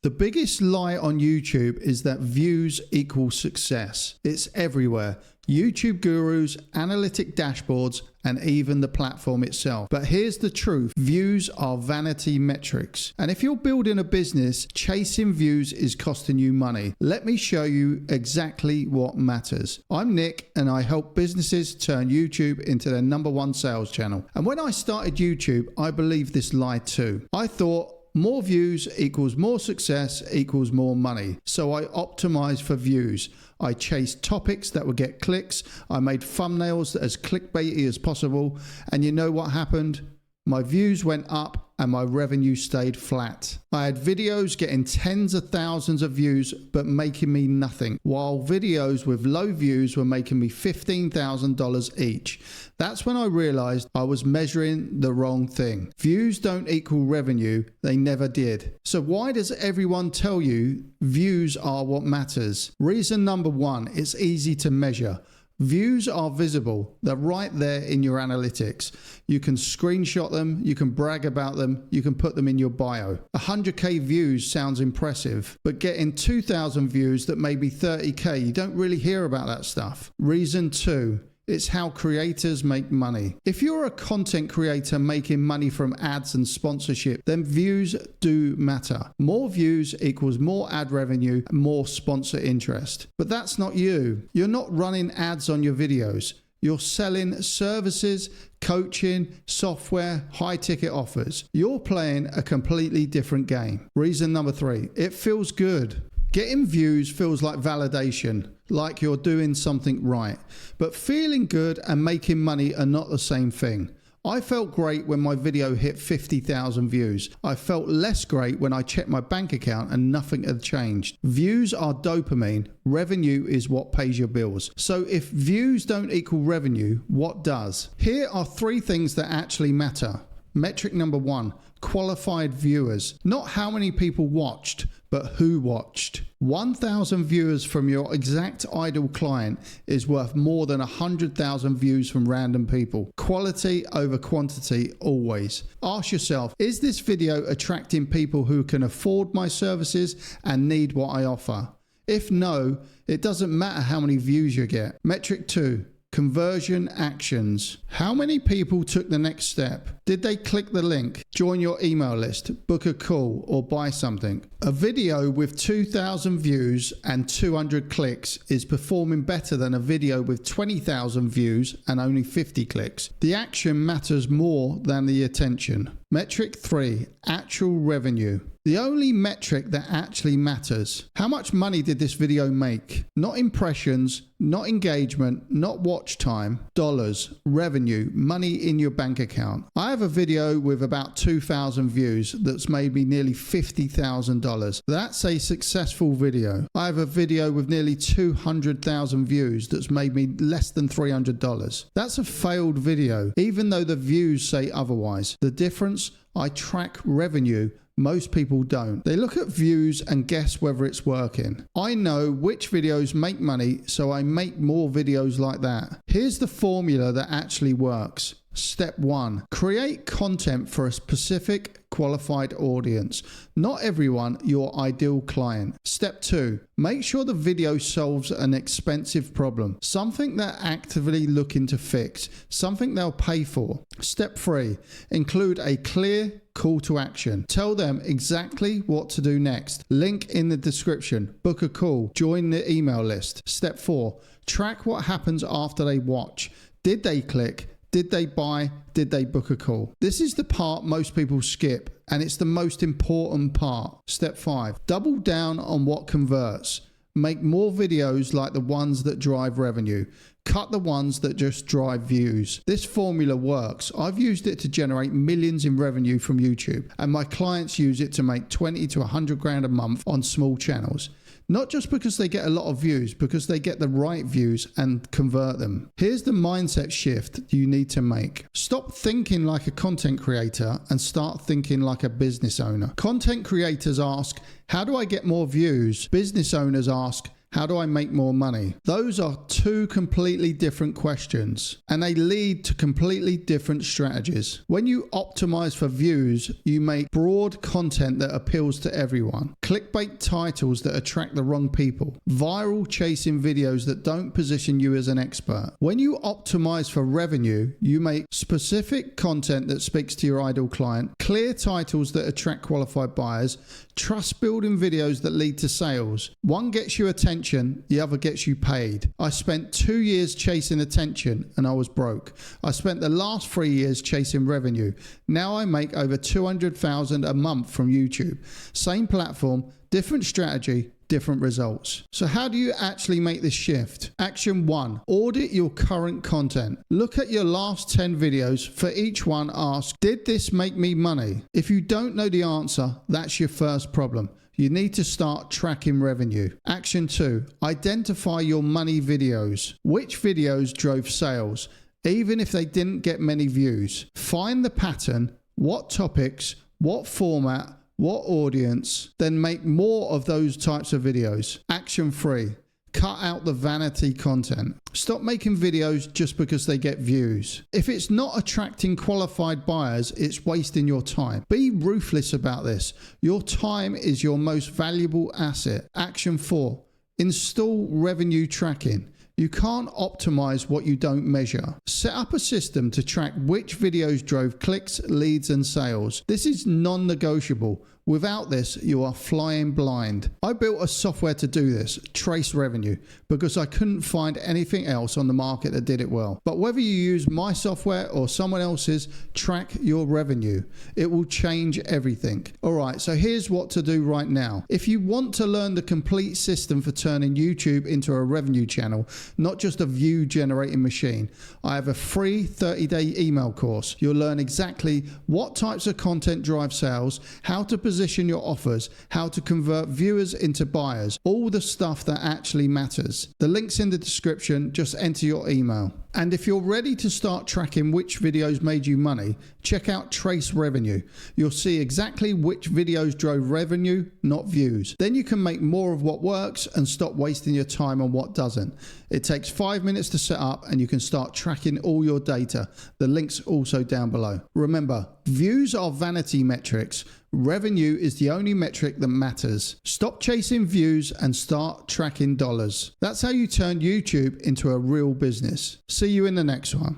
The biggest lie on YouTube is that views equal success. It's everywhere. YouTube gurus, analytic dashboards, and even the platform itself. But here's the truth. Views are vanity metrics. And if you're building a business, chasing views is costing you money. Let me show you exactly what matters. I'm Nick, and I help businesses turn YouTube into their #1 sales channel. And when I started YouTube, I believed this lie too. I thought, more views equals more success equals more money. So I optimized for views. I chased topics that would get clicks. I made thumbnails that as clickbaity as possible. And you know what happened? My views went up and my revenue stayed flat. I had videos getting tens of thousands of views but making me nothing, while videos with low views were making me $15,000 each. That's when I realized I was measuring the wrong thing. Views don't equal revenue. They never did. So why does everyone tell you views are what matters? Reason number one, it's easy to measure. Views are visible. They're right there in your analytics. You can screenshot them, you can brag about them, you can put them in your bio. 100K views sounds impressive, but getting 2,000 views that may be 30K, you don't really hear about that stuff. Reason two, it's how creators make money. If you're a content creator making money from ads and sponsorship, then views do matter. More views equals more ad revenue, more sponsor interest. But that's not you. You're not running ads on your videos. You're selling services, coaching, software, high ticket offers. You're playing a completely different game. Reason number three, it feels good. Getting views feels like validation, like you're doing something right. But feeling good and making money are not the same thing. I felt great when my video hit 50,000 views. I felt less great when I checked my bank account and nothing had changed. Views are dopamine. Revenue is what pays your bills. So if views don't equal revenue, what does? Here are 3 things that actually matter. Metric number 1, qualified viewers. Not how many people watched, but who watched. 1,000 viewers from your exact ideal client is worth more than 100,000 views from random people. Quality over quantity always. Ask yourself, is this video attracting people who can afford my services and need what I offer? If no, it doesn't matter how many views you get. Metric 2. Conversion actions. How many people took the next step? Did they click the link, join your email list, book a call, or buy something? A video with 2,000 views and 200 clicks is performing better than a video with 20,000 views and only 50 clicks. The action matters more than the attention. Metric 3, actual revenue. The only metric that actually matters. How much money did this video make? Not impressions, not engagement, not watch time, dollars, revenue, money in your bank account. I have a video with about 2,000 views that's made me nearly $50,000. That's a successful video. I have a video with nearly 200,000 views that's made me less than $300. That's a failed video, even though the views say otherwise. The difference, I track revenue. Most people don't. They look at views and guess whether it's working. I know which videos make money, so I make more videos like that. Here's the formula that actually works. Step 1, create content for a specific qualified audience. Not everyone, your ideal client. Step 2, make sure the video solves an expensive problem, something they're actively looking to fix, something they'll pay for. Step 3, include a clear call to action. Tell them exactly what to do next. Link in the description. Book a call. Join the email list. Step 4, track what happens after they watch. Did they click? Did they buy? Did they book a call? This is the part most people skip, and it's the most important part. Step 5, double down on what converts. Make more videos like the ones that drive revenue. Cut the ones that just drive views. This formula works. I've used it to generate millions in revenue from YouTube, and my clients use it to make 20 to 100 grand a month on small channels. Not just because they get a lot of views, because they get the right views and convert them. Here's the mindset shift you need to make. Stop thinking like a content creator and start thinking like a business owner. Content creators ask, how do I get more views? Business owners ask, How do I make more money? Those are two completely different questions, and they lead to completely different strategies. When you optimize for views, you make broad content that appeals to everyone. Clickbait titles that attract the wrong people. Viral chasing videos that don't position you as an expert. When you optimize for revenue, you make specific content that speaks to your ideal client, clear titles that attract qualified buyers, trust building videos that lead to sales. One gets you attention, the other gets you paid. I spent 2 years chasing attention and I was broke. I spent the last 3 years chasing revenue. Now I make over $200,000 a month from YouTube. Same platform, different strategy, different results. So how do you actually make this shift? Action 1, audit your current content. Look at your last 10 videos. For each one, ask, did this make me money? If you don't know the answer, that's your first problem. You need to start tracking revenue. Action 2, identify your money videos. Which videos drove sales, even if they didn't get many views? Find the pattern, what topics, what format, what audience, then make more of those types of videos. Action 3, cut out the vanity content. Stop making videos just because they get views. If it's not attracting qualified buyers, it's wasting your time. Be ruthless about this. Your time is your most valuable asset. Action 4, install revenue tracking. You can't optimize what you don't measure. Set up a system to track which videos drove clicks, leads, and sales. This is non-negotiable. Without this, you are flying blind. I built a software to do this, Trace Revenue, because I couldn't find anything else on the market that did it well. But whether you use my software or someone else's, track your revenue. It will change everything. All right, so here's what to do right now. If you want to learn the complete system for turning YouTube into a revenue channel, not just a view generating machine, I have a free 30-day email course. You'll learn exactly what types of content drive sales, how to position your offers, how to convert viewers into buyers, all the stuff that actually matters. The link's in the description, just enter your email. And if you're ready to start tracking which videos made you money, check out Trace Revenue. You'll see exactly which videos drove revenue, not views. Then you can make more of what works and stop wasting your time on what doesn't. It takes 5 minutes to set up and you can start tracking all your data. The link's also down below. Remember, views are vanity metrics. Revenue is the only metric that matters. Stop chasing views and start tracking dollars. That's how you turn YouTube into a real business. See you in the next one.